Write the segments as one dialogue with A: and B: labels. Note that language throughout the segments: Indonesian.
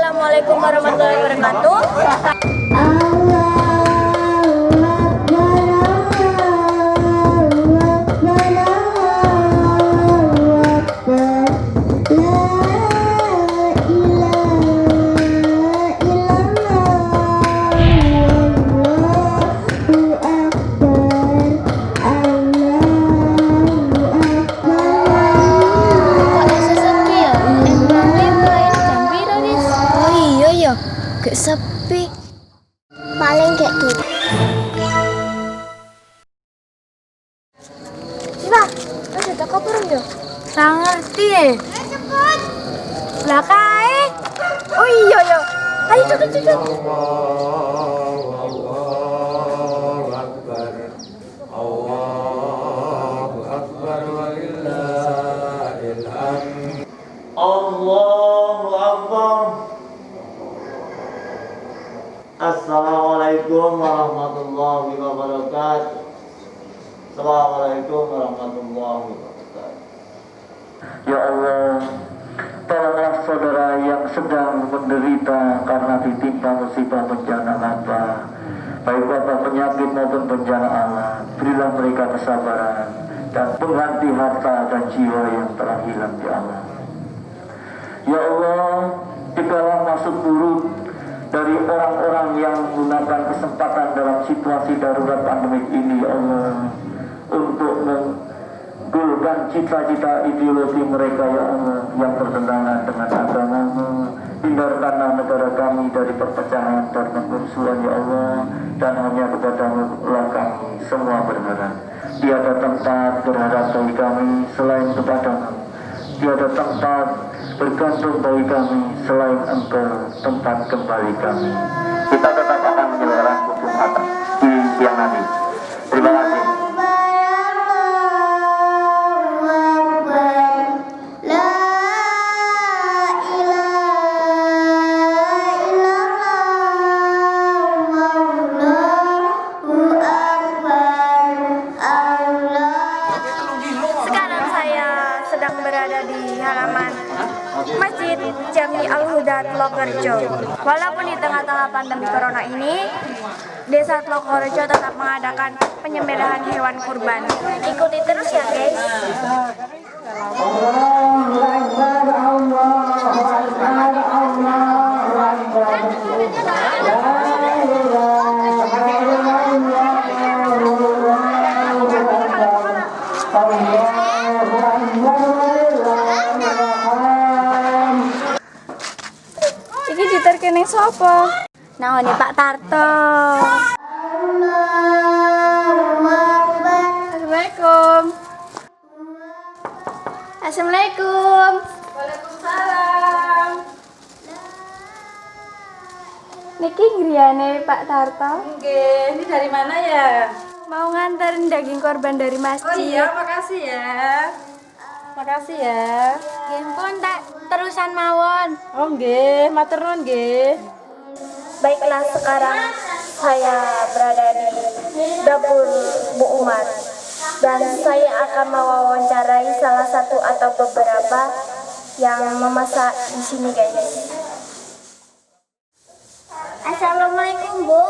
A: Assalamualaikum warahmatullahi wabarakatuh.
B: Gak sepi.
C: Paling kayak gitu. Siva, ada toko burung yo?
A: Nggak ngerti ya.
C: Cepet.
A: Lah kae. Oh iya yo. Ayo cepet.
D: Allahu Akbar. Assalamualaikum warahmatullahi wabarakatuh. Assalamualaikum warahmatullahi wabarakatuh. Ya Allah, tolonglah saudara yang sedang menderita karena ditimpa musibah bencana apa, baik wabah penyakit maupun bencana alam. Berilah mereka kesabaran dan pengganti harta dan jiwa yang telah hilang, ya Allah. Ya Allah, dikala masuk buruk dari orang-orang yang menggunakan kesempatan dalam situasi darurat pandemik ini, ya Allah, untuk menggolkan cita-cita ideologi mereka, ya Allah, yang bertentangan dengan agama-Mu. Hindarkanlah negara kami dari perpecahan dan kerusuhan, ya Allah, dan hanya kepada-Mu lah kami semua berharap. Tiada tempat berharap bagi kami selain kepada-Mu. Tiada tempat bergantung bagi kami selain Engkau, tempat kembali kami. Kita tetap akan menyelenggarakan Jumat di siang nanti. Terima kasih.
A: Sekarang saya sedang berada di halaman Masjid Jami Al-Huda Tlokorejo. Walaupun di tengah-tengah pandemi corona ini, Desa Tlokorejo tetap mengadakan penyembelihan hewan kurban. Ikuti terus ya guys. Iki diterkening sapa? Nah, ini Pak Tarto. Assalamualaikum. Assalamualaikum. Waalaikumsalam. Niki griyane Pak Tarto.
E: Nggih, ini dari mana ya?
A: Mau nganterin daging korban dari masjid.
E: Oh iya, makasih ya. Makasih ya.
A: Nggih, pun tak terusan mawon.
E: Oh nggih, matur nuwun nggih.
A: Baiklah, sekarang saya berada di dapur Bu Umar dan saya akan mewawancarai salah satu atau beberapa yang memasak di sini guys. Assalamualaikum Bu.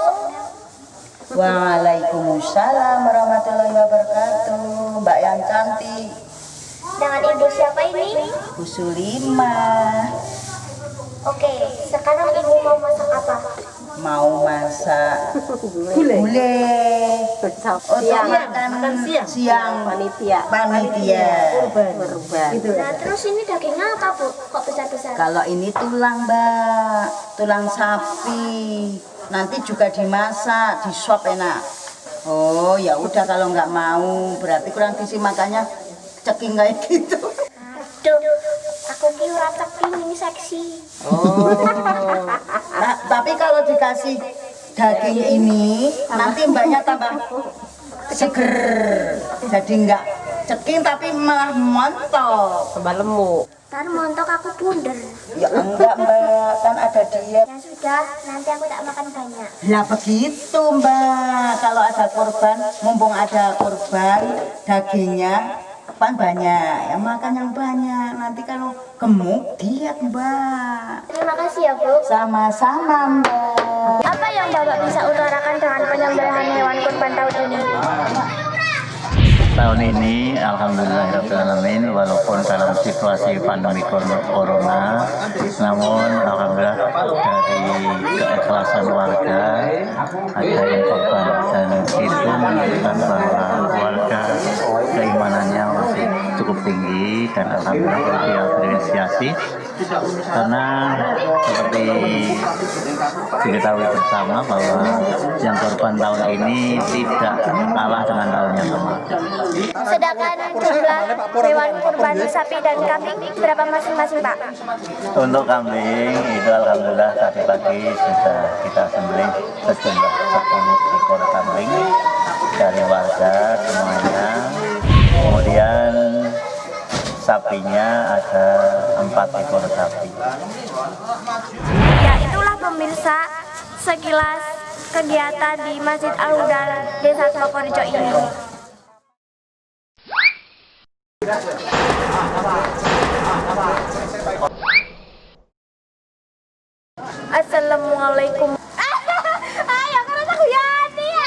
F: Waalaikumsalam warahmatullahi wabarakatuh. Mbak yang cantik,
C: Dengan ibu siapa ini?
F: Bu Sulimah.
C: Oke, sekarang ibu mau masak apa?
F: Mau masak gulai. Oh, makan siang panitia.
C: Nah, terus ini dagingnya apa Bu? Kok besar-besar?
F: Kalau ini tulang, Mbak, tulang sapi. Nanti juga dimasak, disuap enak. Oh ya udah, kalau nggak mau berarti kurang gizi, makanya ceking kayak gitu.
C: Aduh, aku kira ceking ini seksi.
F: Oh, nah, tapi kalau dikasih daging ini nanti mbaknya tambah seger, jadi nggak ceking tapi malah montok, tambah lemu.
C: Ntar montok aku bundar.
F: Ya enggak Mbak, kan ada diet.
C: Ya sudah, nanti aku tak makan banyak.
F: Lah begitu Mbak, kalau ada korban, mumpung ada korban dagingnya kan banyak, ya makan yang banyak. Nanti kalau gemuk diet Mbak.
C: Terima kasih ya, Bu.
F: Sama-sama, Mbak.
A: Apa yang Bapak bisa utarakan dengan penyembelihan hewan kurban tahun ini?
G: Tahun ini alhamdulillahirrahmanirrahim, walaupun dalam situasi pandemi corona, namun alhamdulillah dari keikhlasan warga ada yang korban, dan itu menunjukkan bahwa warga keimanannya masih cukup tinggi, dan alhamdulillah dia berinisiasi karena seperti diketahui bersama bahwa yang korban tahun ini tidak kalah dengan tahun yang kemarin.
A: Sedangkan jumlah hewan kurban sapi dan kambing berapa masing-masing, Pak?
G: Untuk kambing itu alhamdulillah tadi pagi sudah kita sembelih sejumlah 10 ekor kambing dari warga semuanya. Kemudian sapinya ada 4 ekor sapi.
A: Ya, itulah pemirsa sekilas kegiatan di Masjid Al-Huda Desa Tlokorejo ini. Assalamualaikum.